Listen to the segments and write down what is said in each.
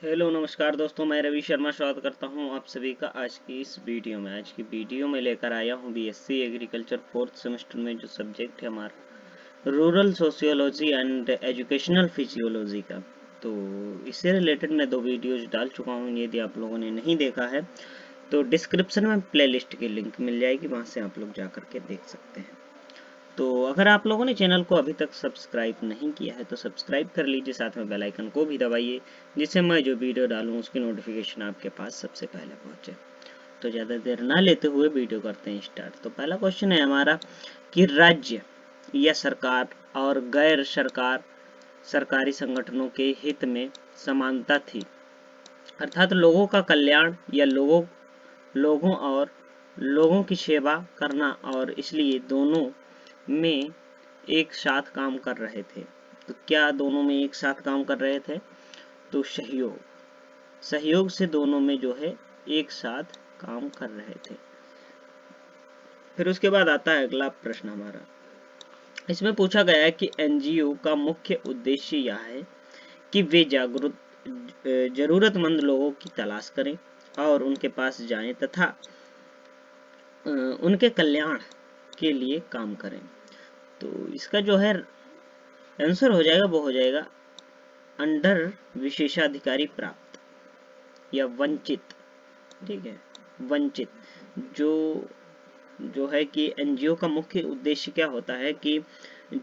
Hello नमस्कार दोस्तों, मैं रवि शर्मा स्वागत करता हूं आप सभी का आज की इस वीडियो में। आज की वीडियो में लेकर आया हूं बीएससी एग्रीकल्चर फोर्थ सेमेस्टर में जो सब्जेक्ट है हमारा rural sociology and educational physiology का। तो इससे रिलेटेड मैं 2 वीडियोज डाल चुका हूं। यदि आप लोगों ने नहीं देखा है तो डिस्क्रिप्शन में प्लेलिस्ट की लिंक मिल जाएगी, वहाँ से आप लोग जा करके देख सकते हैं। तो अगर आप लोगों ने चैनल को अभी तक सब्सक्राइब नहीं किया है तो सब्सक्राइब कर लीजिए, साथ में बेल आइकन को भी दबाइए, जिससे मैं जो वीडियो डालूं उसकी नोटिफिकेशन आपके पास सबसे पहले पहुंचे। तो ज़्यादा देर ना लेते हुए वीडियो करते हैं स्टार्ट। तो पहला क्वेश्चन है हमारा कि राज्य या सरकार और गैर सरकारी संगठनों के हित में समानता थी, अर्थात लोगों का कल्याण या लोगों की सेवा करना, और इसलिए दोनों में एक साथ काम कर रहे थे। तो क्या दोनों में एक साथ काम कर रहे थे? तो सहयोग से दोनों में जो है एक साथ काम कर रहे थे। फिर उसके बाद आता है अगला प्रश्न हमारा। इसमें पूछा गया है कि एनजीओ का मुख्य उद्देश्य यह है कि वे जरूरतमंद लोगों की तलाश करें और उनके पास जाएं तथा उनके कल्याण के लिए काम करें। तो इसका जो है आंसर हो जाएगा, वो हो जाएगा अंडर विशेषाधिकारी प्राप्त या वंचित। ठीक है, वंचित जो जो है कि एनजीओ का मुख्य उद्देश्य क्या होता है कि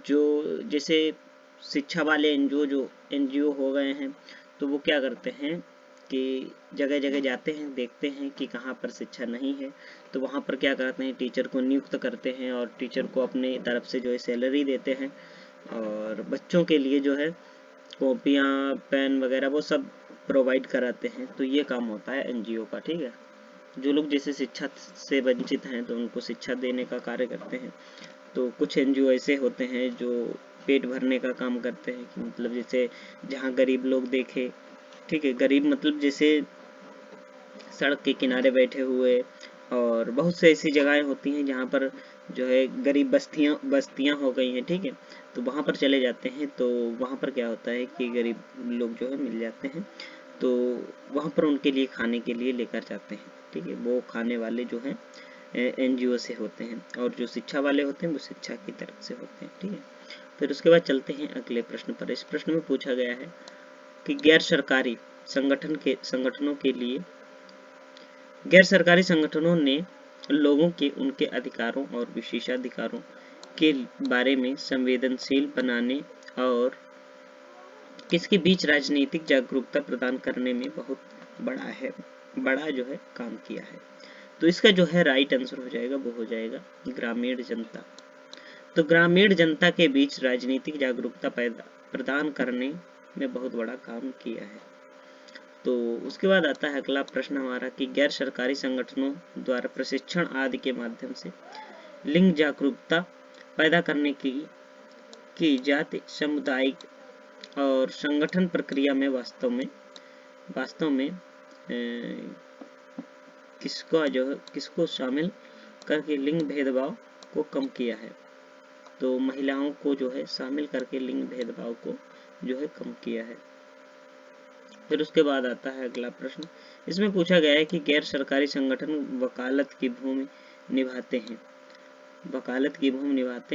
जो जैसे शिक्षा वाले एनजीओ हो गए हैं, तो वो क्या करते हैं कि जगह जगह जाते हैं, देखते हैं कि कहाँ पर शिक्षा नहीं है, तो वहाँ पर क्या करते हैं, टीचर को नियुक्त करते हैं और टीचर को अपने तरफ से जो है सैलरी देते हैं, और बच्चों के लिए जो है कॉपियाँ पेन वगैरह वो सब प्रोवाइड कराते हैं। तो ये काम होता है एनजीओ का। ठीक है, जो लोग जैसे शिक्षा से वंचित हैं तो उनको शिक्षा देने का कार्य करते हैं। तो कुछ एनजीओ ऐसे होते हैं जो पेट भरने का काम करते हैं, कि मतलब जैसे जहाँ गरीब लोग देखे, ठीक है, गरीब मतलब जैसे सड़क के किनारे बैठे हुए, और बहुत से ऐसी जगहें होती हैं जहाँ पर जो है गरीब बस्तियाँ हो गई हैं। ठीक है, तो वहाँ पर चले जाते हैं, तो वहाँ पर क्या होता है कि गरीब लोग जो है मिल जाते हैं, तो वहाँ पर उनके लिए खाने के लिए लेकर जाते हैं। ठीक है, वो खाने वाले जो हैं एनजीओ से होते हैं, और जो शिक्षा वाले होते हैं वो शिक्षा की तरफ से होते हैं। ठीक है, फिर उसके बाद चलते हैं अगले प्रश्न पर। इस प्रश्न में पूछा गया है कि गैर सरकारी संगठनों ने लोगों के उनके अधिकारों और विशेषाधिकारों के बारे में संवेदनशील बनाने और किसके बीच राजनीतिक जागरूकता प्रदान करने में बहुत बड़ा जो है काम किया है। तो इसका जो है राइट आंसर हो जाएगा, वो हो जाएगा ग्रामीण जनता। तो ग्रामीण जनता के बीच राजनीतिक जागरूकता प्रदान करने में बहुत बड़ा काम किया है। तो उसके बाद आता है अगला प्रश्न हमारा कि गैर सरकारी संगठनों द्वारा प्रशिक्षण आदि के माध्यम से लिंग जागरूकता पैदा करने की जाति सामुदायिक और संगठन प्रक्रिया में वास्तव में किसको शामिल करके लिंग भेदभाव को कम किया है। तो महिलाओं को जो है शामिल करके लिंग भेदभाव को जो है कम किया है। फिर उसके बाद आता है अगला प्रश्न। इसमें पूछा गया है कि गैर सरकारी संगठन वकालत की भूमि निभाते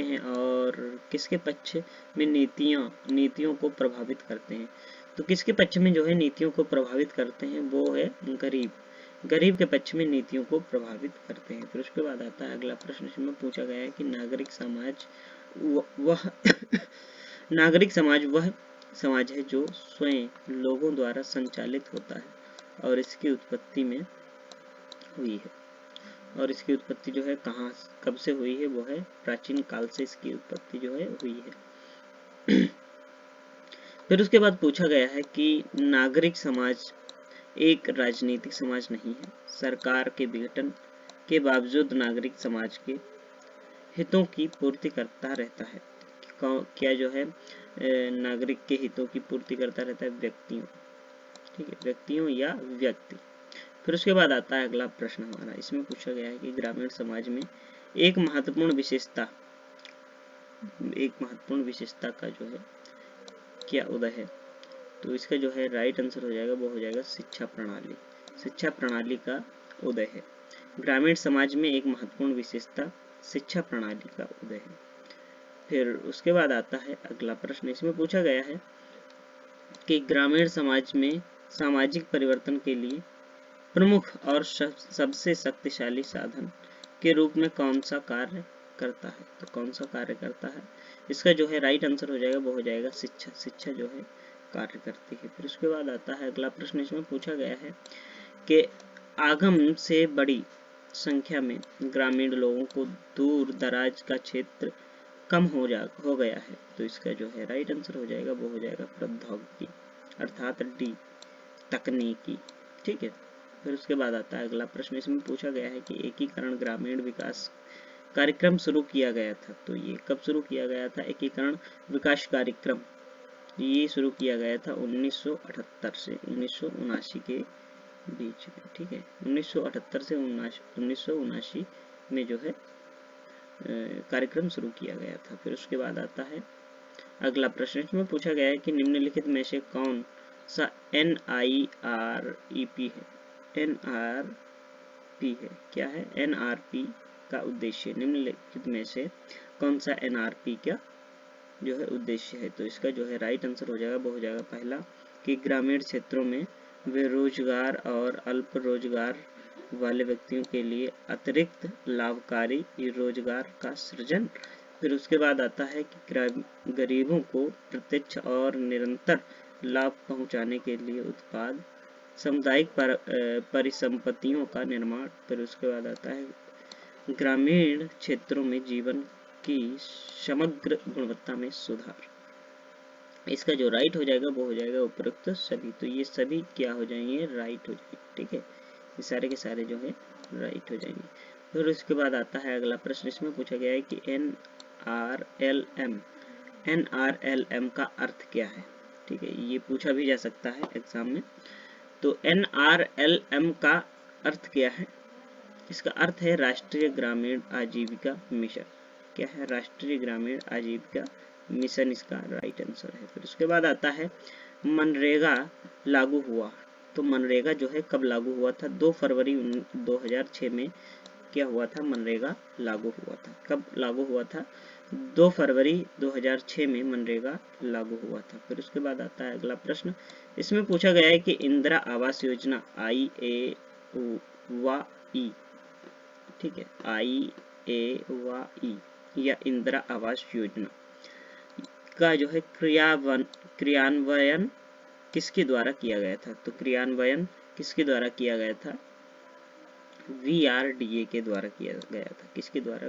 हैं और किसके पक्ष में नीतियों को प्रभावित करते हैं। तो किसके पक्ष में जो है नीतियों को प्रभावित करते हैं, वो है गरीब के पक्ष में नीतियों को प्रभावित करते हैं। फिर उसके बाद आता है अगला प्रश्न। इसमें पूछा गया है कि नागरिक समाज है जो स्वयं लोगों द्वारा संचालित होता है और इसकी उत्पत्ति जो है कब से हुई है, वो है प्राचीन काल से इसकी उत्पत्ति जो है हुई है। फिर उसके बाद पूछा गया है कि नागरिक समाज एक राजनीतिक समाज नहीं है। सरकार के विघटन के बावजूद नागरिक समाज के हितों की पूर्ति करता रहता है। क्या जो है नागरिक के हितों की पूर्ति करता रहता है व्यक्तियों, ठीक है, व्यक्तियों या व्यक्ति। फिर उसके बाद आता है अगला प्रश्न हमारा। इसमें पूछा गया है कि ग्रामीण समाज में एक महत्वपूर्ण विशेषता का जो है क्या उदय है। तो इसका जो है राइट आंसर हो जाएगा वो हो जाएगा शिक्षा प्रणाली। शिक्षा प्रणाली का उदय है। ग्रामीण समाज में एक महत्वपूर्ण विशेषता शिक्षा प्रणाली का उदय है। फिर उसके बाद आता है अगला प्रश्न। इसमें पूछा गया है कि ग्रामीण समाज में सामाजिक परिवर्तन के लिए प्रमुख और सबसे शक्तिशाली साधन के रूप में कौन सा कार्य करता है? तो कौन सा कार्य करता है? इसका जो है राइट आंसर हो जाएगा वो हो जाएगा शिक्षा। शिक्षा जो है कार्य करती है। फिर उसके बाद आता है अगला प्रश्न। इसमें पूछा गया है कि आगम से बड़ी संख्या में ग्रामीण लोगों को दूर दराज का क्षेत्र कम हो गया है। तो इसका जो है राइट आंसर हो जाएगा वो हो जाएगा प्रौद्योगिकी, अर्थात डी, तकनीकी। ठीक है। फिर उसके बाद आता है अगला प्रश्न। इसमें पूछा गया है कि एकीकरण ग्रामीण विकास कार्यक्रम शुरू किया गया था। तो ये कब शुरू किया गया था? एकीकरण विकास कार्यक्रम ये शुरू किया गया था 1978 से 1979 के बीच में। ठीक है, 1978 से 1979 में जो है कार्यक्रम शुरू किया गया था। फिर उसके बाद आता है अगला प्रश्न। इसमें पूछा गया है कि निम्नलिखित में से कौन सा NIREP है? NRP है, क्या है? NRP का उद्देश्य, निम्नलिखित में से कौन सा NRP का जो है उद्देश्य है? तो इसका जो है राइट आंसर हो जाएगा वो हो जाएगा पहला कि ग्रामीण क्षेत्रों में बेरोजगार और अल्प रोजगार वाले व्यक्तियों के लिए अतिरिक्त लाभकारी रोजगार का सृजन। फिर उसके बाद आता है कि गरीबों को प्रत्यक्ष और निरंतर लाभ पहुंचाने के लिए उत्पाद सामुदायिक परिसंपत्तियों का निर्माण। फिर उसके बाद आता है ग्रामीण क्षेत्रों में जीवन की समग्र गुणवत्ता में सुधार। इसका जो राइट हो जाएगा वो हो जाएगा उपरोक्त सभी। तो ये सभी क्या हो जाएंगे? राइट हो जाएंगे। ठीक है, ये सारे के सारे जो है राइट हो जाएंगे। फिर उसके बाद आता है अगला प्रश्न। इसमें पूछा गया है कि NRLM का अर्थ क्या है? ठीक है, ये पूछा भी जा सकता है एग्जाम में। तो NRLM का अर्थ क्या है? इसका अर्थ है राष्ट्रीय ग्रामीण आजीविका मिशन। क्या है? राष्ट्रीय ग्रामीण आजीविका मिशन इसका राइट आंसर है। फिर उसके बाद आता है मनरेगा लागू हुआ। तो मनरेगा जो है कब लागू हुआ था? 2 फरवरी 2006 में क्या हुआ था? मनरेगा लागू हुआ था। कब लागू हुआ था? 2 फरवरी 2006 में मनरेगा लागू हुआ था। फिर उसके बाद आता है अगला प्रश्न। इसमें पूछा गया है कि इंदिरा आवास योजना IAWI, ठीक है, IAWI या इंदिरा आवास योजना का जो है क्रियान्वयन किसके द्वारा किया गया था? तो क्रियान्वयन किसके द्वारा किया गया था? VRDA के द्वारा किया गया था। किसके द्वारा?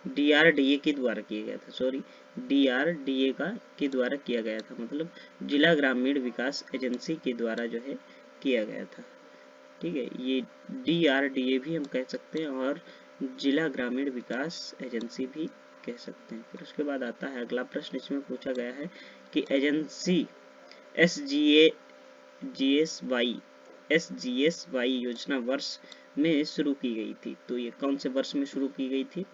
DRDA के द्वारा किया गया था। सॉरी, DRDA के द्वारा किया गया था, मतलब जिला ग्रामीण विकास एजेंसी के द्वारा जो है किया गया था। ठीक है, ये DRDA भी हम कह सकते हैं और जिला ग्रामीण विकास एजेंसी भी कह सकते हैं। फिर उसके बाद आता है अगला प्रश्न। इसमें पूछा गया है कि एजेंसी SGSY योजना वर्ष में शुरू की गई थी। तो ये कौन से वर्ष में शुरू की गई थी?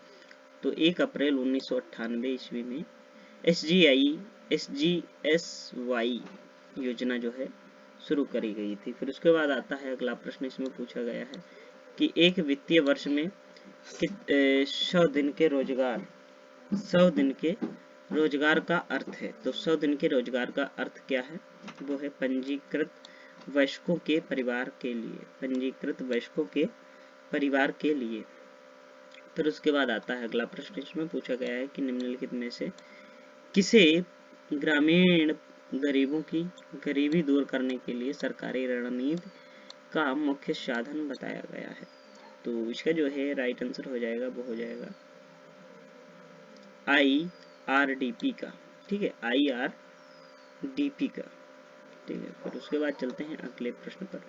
तो 1 अप्रैल 1998 ईस्वी में SGSY योजना जो है शुरू करी गई थी। फिर उसके बाद आता है अगला प्रश्न। इसमें पूछा गया है कि एक वित्तीय वर्ष में 100 दिन के रोजगार का अर्थ है। तो 100 दिन के रोजगार का अर्थ क्या है? वो है पंजीकृत वयस्कों के परिवार के लिए, पंजीकृत वयस्कों के परिवार के लिए। फिर उसके बाद आता है अगला प्रश्न। इसमें पूछा गया है कि निम्नलिखित में से किसे ग्रामीण गरीबों की गरीबी दूर करने के लिए सरकारी रणनीति का मुख्य साधन बताया गया है? तो इसका जो है राइट आंसर हो जाएगा वो हो जाएगा IRDP का। ठीक है, IRDP का। ठीक है, फिर उसके बाद चलते हैं अगले प्रश्न पर।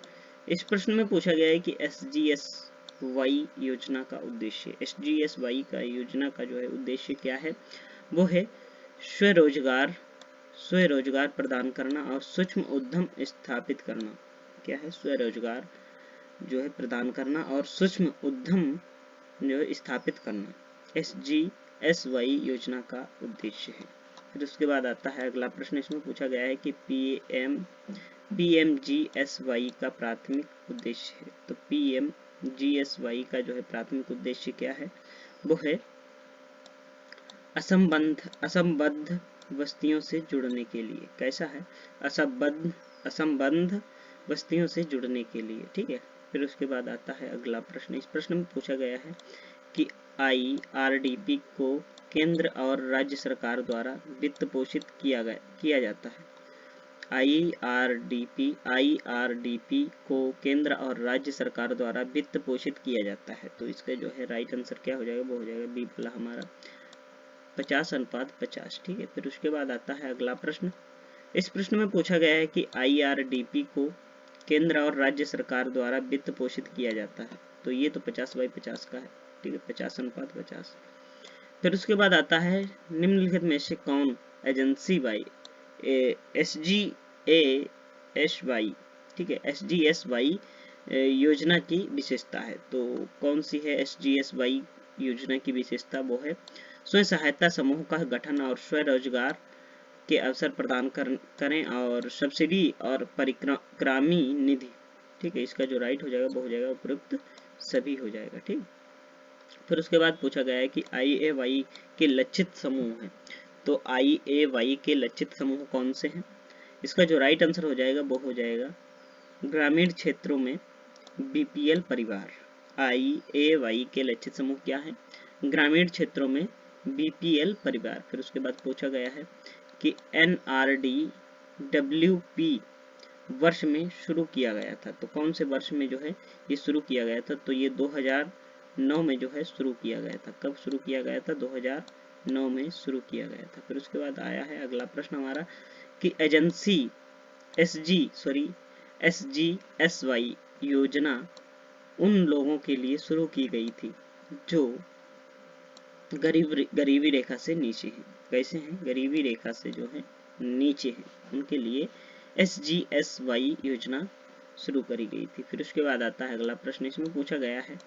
इस प्रश्न में पूछा गया है कि SGSY योजना का उद्देश्य, SGSY का योजना का जो है उद्देश्य क्या है? वो है स्वरोजगार प्रदान करना और सूक्ष्म उद्यम स्थापित करना। क्या है? स्वरोजगार जो है प्रदान करना और सूक्ष्म उद्यम जो है स्थापित करना, SGSY योजना का उद्देश्य है। फिर उसके बाद आता है अगला प्रश्न, इसमें पूछा गया है कि PMGSY का प्राथमिक उद्देश्य है। तो PMGSY का जो है प्राथमिक उद्देश्य क्या है, वो है असंबद्ध बस्तियों से जुड़ने के लिए। कैसा है, असंबद्ध बस्तियों से जुड़ने के लिए, ठीक है। फिर उसके बाद आता है अगला प्रश्न, इस प्रश्न में पूछा गया है कि IRDP को केंद्र और राज्य सरकार द्वारा वित्त पोषित किया जाता है। IRDP को केंद्र और राज्य सरकार द्वारा वित्त पोषित किया जाता है। तो इसका जो है राइट आंसर क्या हो जाएगा, वो हो जाएगा बी वाला हमारा 50:50, ठीक है। फिर उसके बाद आता है अगला प्रश्न, इस प्रश्न में पूछा गया है कि IRDP को केंद्र और राज्य सरकार द्वारा वित्त पोषित किया जाता है। तो ये तो 50/50 का है, ठीक है, 50:50। फिर उसके बाद आता है निम्नलिखित में से कौन एजेंसी बाई SGASY, ठीक है, SGSY योजना की विशेषता है। तो कौन सी है SGSY योजना की विशेषता, वो है स्वयं सहायता समूह का गठन और स्वरोजगार के अवसर प्रदान करें और सब्सिडी और परिक्रामी निधि, ठीक है। इसका जो राइट हो जाएगा वो हो जाएगा उपयुक्त सभी हो जाएगा, ठीक। फिर उसके बाद पूछा गया है कि IAY के लक्षित समूह हैं। तो IAY के लक्षित समूह कौन से हैं, इसका जो राइट आंसर हो जाएगा वो हो जाएगा ग्रामीण क्षेत्रों में BPL परिवार। IAY के लक्षित समूह क्या है, ग्रामीण क्षेत्रों में BPL परिवार। फिर उसके बाद पूछा गया है कि NRDWP वर्ष में शुरू किया गया था। तो कौन से वर्ष में जो है ये शुरू किया गया था, तो ये 2009 में जो है शुरू किया गया था। कब शुरू किया गया था, 2009 में शुरू किया गया था। फिर उसके बाद आया है अगला प्रश्न हमारा कि एजेंसी SGSY योजना उन लोगों के लिए शुरू की गई थी जो गरीबी रेखा से नीचे हैं। कैसे हैं, गरीबी रेखा से जो है नीचे हैं, उनके लिए SGSY योजना शुरू करी गई थी। फिर उसके बाद आता है अगला प्रश्न, इसमें पूछा गया है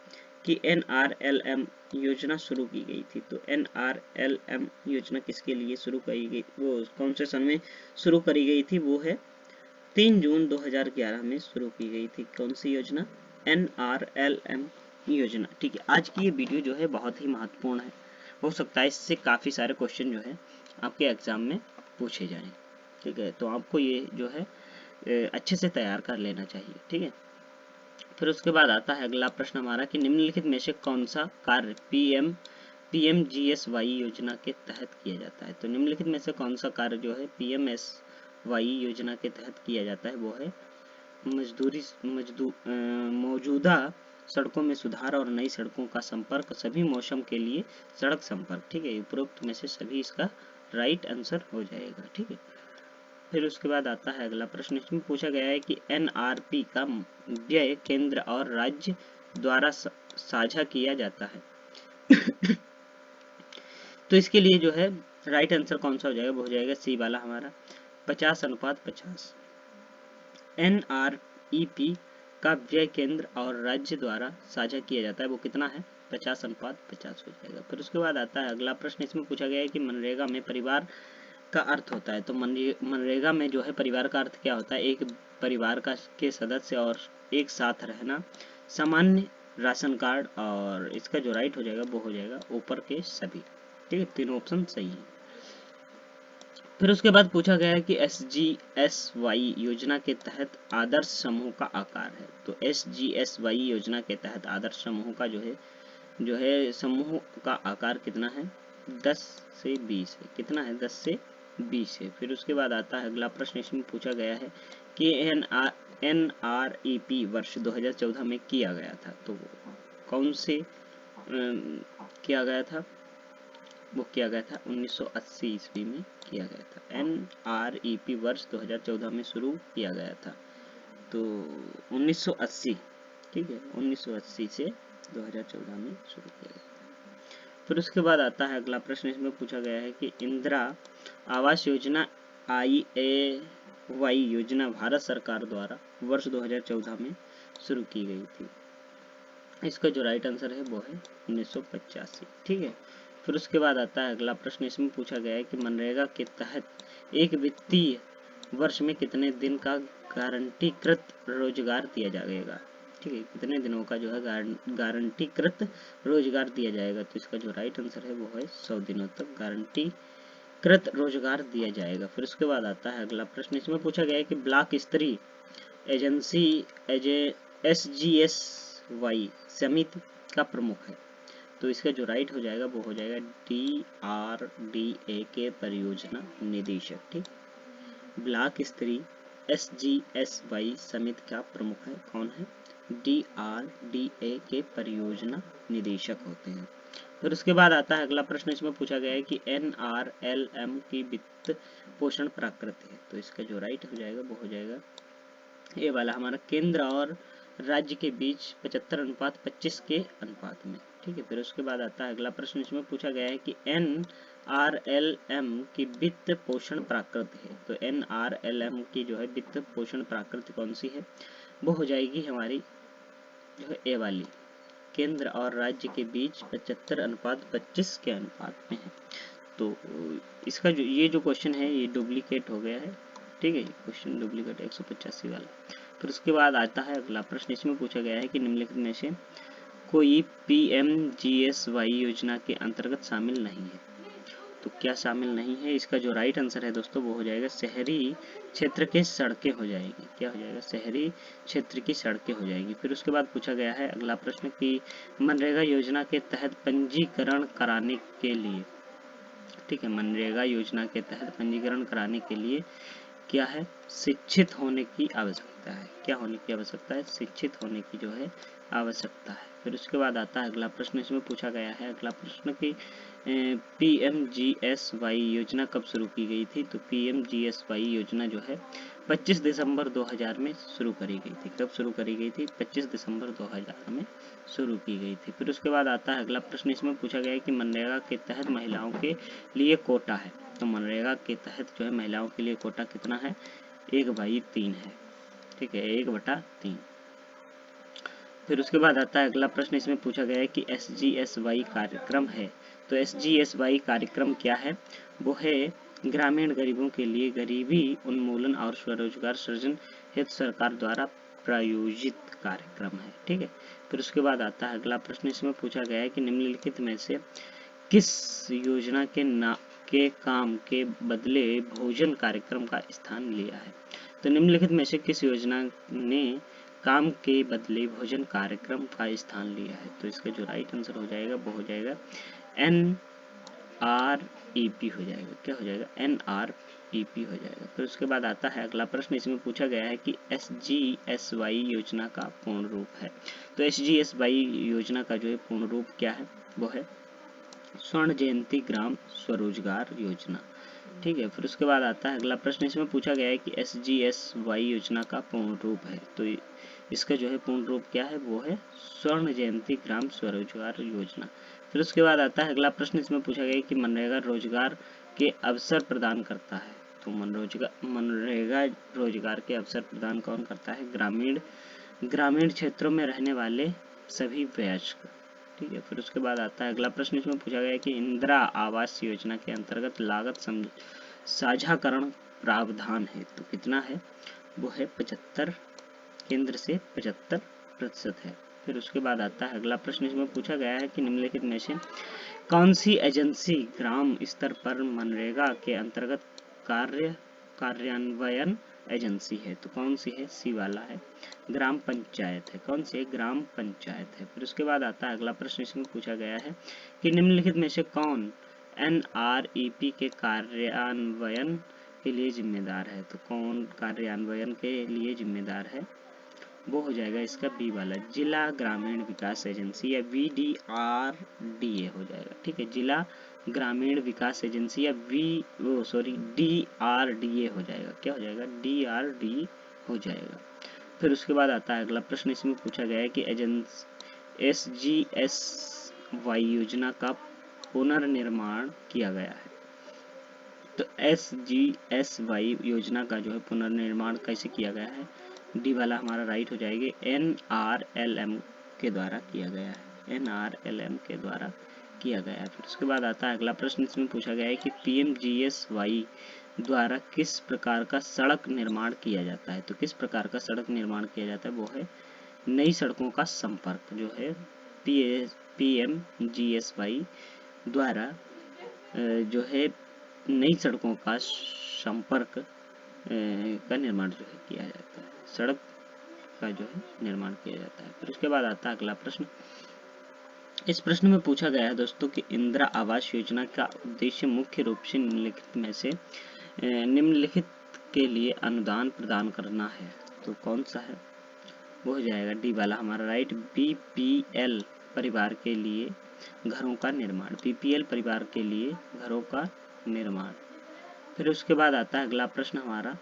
कि NRLM योजना शुरू की गई थी। तो NRLM योजना किसके लिए शुरू करी गई, वो कौन से सन में शुरू करी गई थी, वो है 3 जून 2011 में शुरू की गई थी। कौन सी योजना, NRLM योजना, ठीक है। आज की ये वीडियो जो है बहुत ही महत्वपूर्ण है, हो सकता है इससे काफ़ी सारे क्वेश्चन जो है आपके एग्जाम में पूछे जाएं, ठीक है। तो आपको ये जो है अच्छे से तैयार कर लेना चाहिए, ठीक है। फिर उसके बाद आता है अगला प्रश्न हमारा कि निम्नलिखित में से कौन सा कार्य PMGSY योजना के तहत किया जाता है। तो निम्नलिखित में से कौन सा कार्य जो है PMSY योजना के तहत किया जाता है, वो है मौजूदा सड़कों में सुधार और नई सड़कों का संपर्क, सभी मौसम के लिए सड़क संपर्क, ठीक है। उपरोक्त में से सभी इसका राइट आंसर हो जाएगा, ठीक है। फिर उसके बाद आता है अगला प्रश्न, इसमें पूछा गया है कि NRP का व्यय केंद्र और राज्य द्वारा साझा किया जाता है। तो इसके लिए जो है राइट आंसर कौन सा हो जाएगा, वो हो जाएगा सी वाला हमारा 50:50। NREP का व्यय केंद्र और राज्य द्वारा साझा किया जाता है, वो कितना है, 50:50 हो जाएगा। फिर उसके बाद आता है अगला प्रश्न, इसमें पूछा गया है कि मनरेगा में परिवार का अर्थ होता है। तो मनरेगा में जो है परिवार का अर्थ क्या होता है, एक परिवार के सदस्य और एक साथ रहना, सामान्य राशन कार्ड, और इसका जो राइट हो जाएगा वो हो जाएगा ऊपर के सभी, ठीक है। तीनों ऑप्शन सही है। फिर उसके बाद पूछा गया है कि SGSY योजना के तहत आदर्श समूह का आकार है। तो SGSY योजना के तहत आदर्श समूह का जो है समूह का आकार कितना है, 10 से 20 है। कितना है, 10 से 20 है। फिर उसके बाद आता है अगला प्रश्न, इसमें पूछा गया है कि NREP वर्ष 2014 में किया गया था। तो कौन से किया गया था, वो किया गया था 1980 ईस्वी में किया गया था। NREP वर्ष 2014 में शुरू किया गया था, तो 1980, ठीक है, 1980 से 2014 में शुरू किया गया था। फिर उसके बाद आता है अगला प्रश्न, इसमें पूछा गया है कि इंदिरा आवास योजना IAY योजना भारत सरकार द्वारा वर्ष 2014 में शुरू की गई थी। इसका जो राइट आंसर है वो है 1985, ठीक है। फिर उसके बाद आता है अगला प्रश्न, इसमें पूछा गया है कि मनरेगा के तहत एक वित्तीय वर्ष में कितने दिन का गारंटीकृत रोजगार दिया जाएगा। ठीक है, कितने दिनों का जो है गारंटीकृत रोजगार दिया जाएगा। तो इसका जो राइट आंसर है वो है 100 दिनों तक गारंटीकृत रोजगार दिया जाएगा। फिर उसके बाद आता है अगला प्रश्न, इसमें पूछा गया है कि ब्लॉक स्तरीय एजेंसी SGSY समिति का प्रमुख है। तो इसका जो राइट हो जाएगा वो हो जाएगा DRDA के परियोजना निदेशक। ठीक, ब्लॉक स्तरीय SGSY समिति का प्रमुख है, कौन है? DRDA के परियोजना निदेशक होते हैं। फिर उसके बाद आता है अगला प्रश्न, इसमें पूछा गया है कि NRLM की वित्त पोषण प्रकृति है। तो इसका जो राइट हो जाएगा वो हो जाएगा ये वाला हमारा, केंद्र और राज्य के बीच 75:25 के अनुपात में। ठीक है, फिर उसके बाद आता है अगला प्रश्न, इसमें पूछा गया है कि NRLM की वित्त पोषण प्रकृति है। तो NRLM की जो है वित्त पोषण प्रकृति कौन सी है? वो हो जाएगी हमारी जो है ए वाली, केंद्र और राज्य के बीच 75:25 के अनुपात में है। तो इसका जो ये जो क्वेश्चन है ये डुप्लीकेट हो गया है। ठीक है, क्वेश्चन डुप्लीकेट 185 वाला। फिर उसके बाद आता है अगला प्रश्न, इसमें पूछा गया है कि निम्नलिखित में से कोई PMGSY योजना के अंतर्गत शामिल नहीं है। तो क्या शामिल नहीं है? इसका जो राइट आंसर है दोस्तों वो हो जाएगा शहरी क्षेत्र के सड़कें हो जाएगी। क्या हो जाएगा? शहरी क्षेत्र की सड़कें हो जाएगी। फिर उसके बाद पूछा गया है अगला प्रश्न कि मनरेगा योजना के तहत पंजीकरण कराने के लिए, ठीक है, मनरेगा योजना के तहत पंजीकरण कराने के लिए क्या है? शिक्षित होने की आवश्यकता है। क्या होने की आवश्यकता है? शिक्षित होने की जो है आवश्यकता है। फिर उसके बाद आता है अगला प्रश्न, इसमें पूछा गया है अगला प्रश्न कि PMGSY योजना कब शुरू की गई थी। तो PMGSY योजना जो है 25 दिसंबर 2000 में शुरू करी गई थी। कब शुरू करी गई थी? 25 दिसंबर 2000 में शुरू की गई थी। फिर उसके बाद आता है अगला प्रश्न, इसमें पूछा गया है कि मनरेगा के तहत महिलाओं के लिए कोटा है। तो मनरेगा के तहत जो है महिलाओं के लिए कोटा कितना है? 1/3 है। ठीक है, 1/3। फिर उसके बाद आता है अगला प्रश्न, इसमें पूछा गया है कि SGSY कार्यक्रम है। तो SGSY कार्यक्रम क्या है? वो है ग्रामीण गरीबों के लिए गरीबी उन्मूलन और स्वरोजगार सृजन हेतु सरकार द्वारा प्रायोजित कार्यक्रम है। ठीक है, फिर उसके बाद आता है अगला प्रश्न, इसमें पूछा गया है कि निम्नलिखित में से किस योजना के काम के बदले भोजन कार्यक्रम का स्थान लिया है। तो निम्नलिखित में से किस योजना ने काम के बदले भोजन कार्यक्रम का स्थान लिया है। तो इसका जो राइट आंसर हो जाएगा वो हो जाएगा NREP हो जाएगा। क्या हो जाएगा? NREP हो जाएगा। फिर उसके बाद आता है अगला प्रश्न, इसमें पूछा गया है कि SGSY योजना का पूर्ण रूप है। तो SGSY योजना का जो है पूर्ण रूप क्या है? वो है स्वर्ण जयंती ग्राम स्वरोजगार योजना। ठीक है, फिर उसके बाद आता है अगला प्रश्न, इसमें पूछा गया है कि SGSY योजना का पूर्ण रूप है। तो इसका जो है पूर्ण रूप क्या है? वो है स्वर्ण जयंती ग्राम स्वरोजगार योजना। फिर उसके बाद आता है अगला प्रश्न, इसमें पूछा गया है कि मनरेगा रोजगार के अवसर प्रदान करता है। तो मनरेगा रोजगार के अवसर प्रदान कौन करता है? ग्रामीण क्षेत्रों में रहने वाले सभी वयस्क। ठीक है, फिर उसके बाद आता है अगला प्रश्न, इसमें पूछा गया है कि इंदिरा आवास योजना के अंतर्गत लागत साझाकरण प्रावधान है। तो कितना है? वो है 75, केंद्र से 75% है। फिर उसके बाद आता है अगला प्रश्न, इसमें पूछा गया है कि निम्नलिखित में से कौन सी एजेंसी ग्राम स्तर पर मनरेगा के अंतर्गत कार्यान्वयन एजेंसी है। तो कौन सी है? सी वाला है, ग्राम पंचायत है। कौन सी है? ग्राम पंचायत है। फिर उसके बाद आता है अगला प्रश्न, इसमें पूछा गया है कि निम्नलिखित में से कौन NREP के कार्यान्वयन के लिए जिम्मेदार है। तो कौन कार्यान्वयन के लिए जिम्मेदार है? वो हो जाएगा इसका बी वाला, जिला ग्रामीण विकास एजेंसी या VDRDA हो जाएगा। ठीक है, जिला ग्रामीण विकास एजेंसी या DRDA हो जाएगा। क्या हो जाएगा? DRDA हो जाएगा। फिर उसके बाद आता है अगला प्रश्न, इसमें पूछा गया है कि SGSY योजना का पुनर्निर्माण किया गया है। तो SGSY योजना का जो है पुनर्निर्माण कैसे किया गया है? डी वाला हमारा राइट हो जाएगी, NRLM के द्वारा किया गया है। NRLM के द्वारा किया गया है। फिर उसके बाद आता है अगला प्रश्न, इसमें पूछा गया है कि PMGSY द्वारा किस प्रकार का सड़क निर्माण किया जाता है। तो किस प्रकार का सड़क निर्माण किया जाता है, वो है नई सड़कों का संपर्क, जो है PMGSY द्वारा जो है नई सड़कों का संपर्क का निर्माण जो है किया जाता है, सड़क का जो है निर्माण किया जाता है। फिर उसके बाद आता है अगला प्रश्न, इस प्रश्न में पूछा गया है दोस्तों कि इंदिरा आवास योजना का उद्देश्य मुख्य रूप से निम्नलिखित में से निम्नलिखित के लिए अनुदान प्रदान करना है। तो कौन सा है, वो हो जाएगा डी वाला हमारा राइट, BPL परिवार के लिए घरों का निर्माण, BPL परिवार के लिए घरों का निर्माण। फिर उसके बाद आता है अगला प्रश्न हमारा,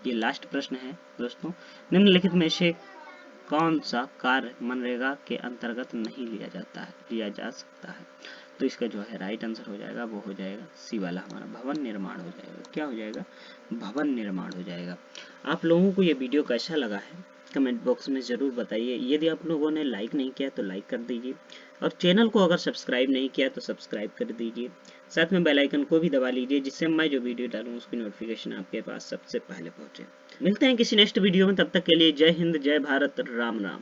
ये लास्ट प्रश्न है दोस्तों, निम्नलिखित में से कौन सा कार्य मनरेगा के अंतर्गत नहीं लिया जा सकता है। तो इसका जो है राइट आंसर हो जाएगा, वो हो जाएगा सी वाला हमारा, भवन निर्माण हो जाएगा। क्या हो जाएगा, भवन निर्माण हो जाएगा। आप लोगों को ये वीडियो कैसा लगा है कमेंट बॉक्स में ज़रूर बताइए। यदि आप लोगों ने लाइक नहीं किया तो लाइक कर दीजिए, और चैनल को अगर सब्सक्राइब नहीं किया तो सब्सक्राइब कर दीजिए। साथ में बेल आइकन को भी दबा लीजिए, जिससे मैं जो वीडियो डालूँ उसकी नोटिफिकेशन आपके पास सबसे पहले पहुँचे। मिलते हैं किसी नेक्स्ट वीडियो में, तब तक के लिए जय हिंद, जय भारत, राम राम।